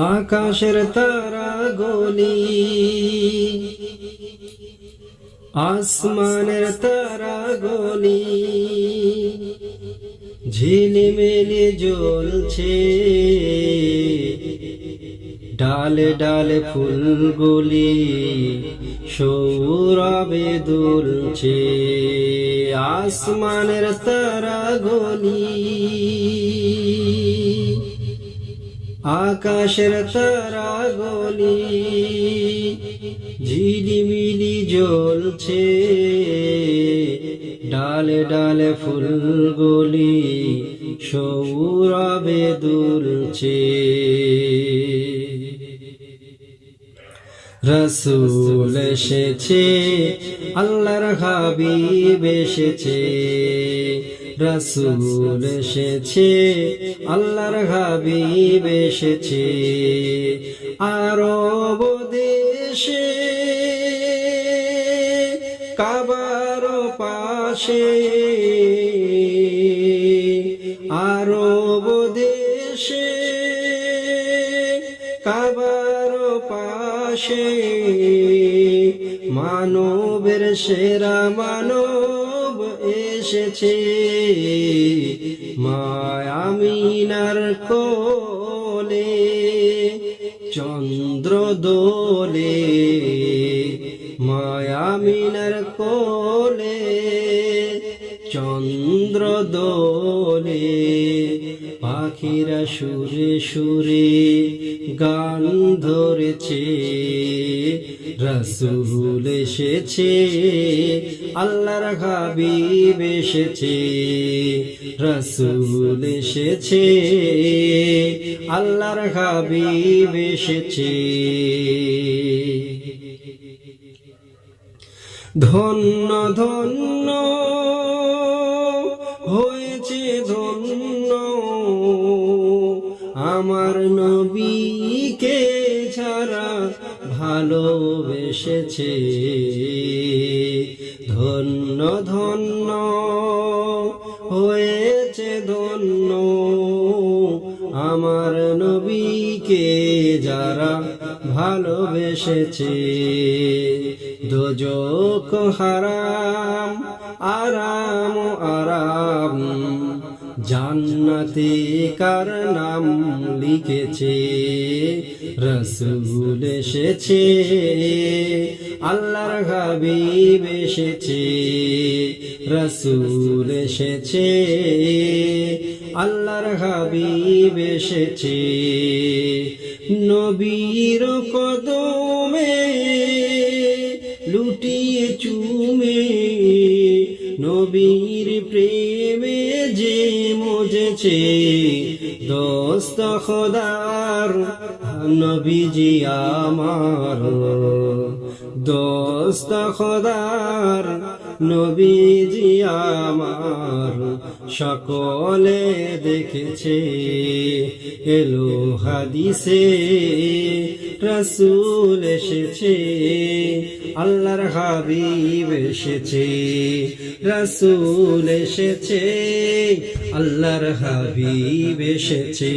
আকাশের তারা গলি, আসমানের তারা গলি, ঝিলিমিলি জ্বলছে, ডালে ডালে ফুলগুলি সৌরভে দুলছে। আসমানের তারা গলি, আকাশের তারা গলি, ঝিলিমিলি জ্বলছে, ডালে ডালে ফুলগুলি সৌরভে দুলছে। রসূল এসেছে, আল্লাহর হাবিব এসেছে, রসূল এসেছে, আল্লাহর হাবিব এসেছে। আরব দেশে কাবার পাশে, আরব দেশে কাবার পাশে, মানবের সেরা মানব এসেছে। মা আমিনার কোলে চন্দ্র দোলে, মা আমিনার কোলে চন্দ্র দোলে। পাখিরা সুরে সুরে গান ধরেছে, রসূল এসেছে, আল্লাহর হাবিব এসেছে, রসূল এসেছে, আল্লাহর হাবিব এসেছে। ধন্য ধন্য হয়েছে ধন্য, আমার নবীকে ছাড়া ভালোবেসেছে। ধন্য ধন্য হয়েছে ধন্য, আমার নবীকে যারা ভালোবেসেছে। দোজখ হারাম আরাম আরাম, জান্নাতে কার নাম লিখেছে। রসূল এসেছে, আল্লাহর হাবিব এসেছে, রসূল এসেছে, আল্লাহর হাবিব এসেছে। নবীর কদমে লুটিয়ে চুমে, নবীর প্রেমে যে মজেছে। দোস্ত খোদার নবীজি আমার, দোস্ত খোদার নবীজি আমার, সকলে দেখেছে। এলো হাদিসে রসূল এসেছে, আল্লাহর হাবিব এসেছে, রসূল এসেছে, আল্লাহর হাবিব এসেছে।